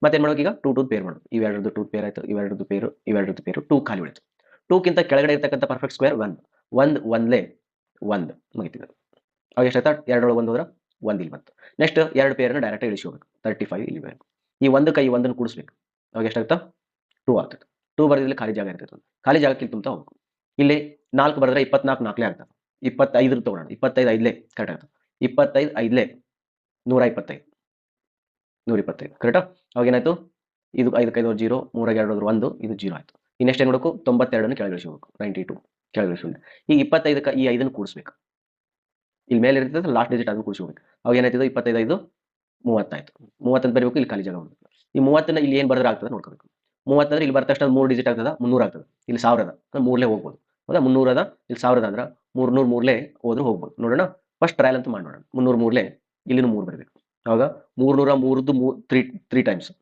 ಮತ್ತೆ ಏನು ಮಾಡ್ಬೇಕು ಈಗ 2 2 ಪೇರ್ ಮಾಡೋದು. ಇವೆರಡರದ್ದು 2 ಪೇರ್ ಆಯ್ತು, ಇವೆರಡರದ್ದು ಪೇರು, ಇವೆರಡರದ್ದು ಪೇರು, 2 ಖಾಲಿ ಉಳಿತು. 2 ಕ್ಕಿಂತ ಕೆಳಗಡೆ ಇರ್ತಕ್ಕಂಥ ಪರ್ಫೆಕ್ಟ್ ಸ್ಕ್ವೇರ್ 1. 1 ಒಂದ್ಲೇ 1 ಮುಗೀತು ಇದು. ಅವಾಗ ಎಷ್ಟಾಯ್ತಾ 2 ಒಳಗೆ 1 ಹೋದ್ರೆ 1 ಇಲ್ಲಿ ಬಂತು. ನೆಕ್ಸ್ಟ್ 2 ಪೇರನ್ನು ಡೈರೆಕ್ಟ್ ಇಳಿಸಿ ಹೋಗ್ಬೇಕು. 35 ಇಲ್ಲಿ ಬೇಕು. ಈ 1ಕ್ಕೆ ಈ 1 ಕೂಡಿಸ್ಬೇಕು. ಅವಾಗ ಎಷ್ಟಾಗ್ತಾ 2 ಆಗ್ತದೆ. 2 ಬರೆದಿಲ್ಲಿ ಖಾಲಿ ಜಾಗ ಇರ್ತೈತೆ. ಖಾಲಿ ಜಾಗಕ್ಕೆ ಇಲ್ಲಿ ತುಂಬ್ತಾ ಹೋಗ್ಬೇಕು. ಇಲ್ಲಿ 4 ಬರೆದ್ರೆ 24 ನಾಲ್ಕಲೇ ಆಗ್ತದೆ. 25 ತಗೊಳ್ಳೋಣ. 25 ಐದಲೇ ಕರೆಕ್ಟ್ ಆಗ್ತದೆ. 25 ಐದಲೇ 125. 125 ಕರೆಕ್ಟಾ? ಅವಾಗ ಏನಾಯ್ತು ಇದು 5ಕ್ಕೆ 5 0, 3ಗೆ 2 ಹೋದ್ರೆ 1, ಇದು 0 ಆಯ್ತು. ಈ ನೆಕ್ಸ್ಟ್ ಏನು ಮಾಡಬೇಕು 92 ಕೆಳಗೆ ಇಳಿಸಬೇಕು. 92 ಕೆಳಗೆ ಇಳಿಸೋಣ. ಈ 25ಕ್ಕೆ ಈ 5 ಕೂಡಿಸ್ಬೇಕು. ಇಲ್ಲಿ ಮೇಲೆ ಇರ್ತದೆ ಲಾಸ್ಟ್ ಡಿಜಿಟ್ ಅದನ್ನು ಕೂಡಿಸ್ಬೇಕು. ಅವಾಗ ಏನಾಯ್ತು 25 5 30 ಆಯ್ತು. 30 ಅಂತ ಬರೀಬೇಕು. ಇಲ್ಲಿ ಖಾಲಿ ಜಾಗ ಉಳಿತು. ಈ 30ನ್ನ ಇಲ್ಲಿ ಏನು ಬರೆದ್ರೆ ಆಗ್ತದೆ ನೋಡ್ಕೋಬೇಕು. 30 ಅಂದ್ರೆ ಇಲ್ಲಿ ಬರೆದ ತಕ್ಷಣ 3 ಡಿಜಿಟ್ ಆಗ್ತದ 300 ಆಗ್ತದೆ. ಇಲ್ಲಿ 1000 ಅದ 3ಲೇ ಹೋಗ್ಬೋದು. ಹೌದಾ 300 ಅದ ಇಲ್ಲಿ 1000 ಅಂದ್ರೆ 300 3ಲೇ ಹೋದ್ರೂ ಹೋಗ್ಬೋದು. ನೋಡೋಣ ಫಸ್ಟ್ ಟ್ರಯಲ್ ಅಂತ ಮಾಡೋಣ. 300 3ಲೇ ಇಲ್ಲಿನೂ 3 ಬರಬೇಕು. ಅವಾಗ 300 3ದ್ದು 3 ಟೈಮ್ಸ್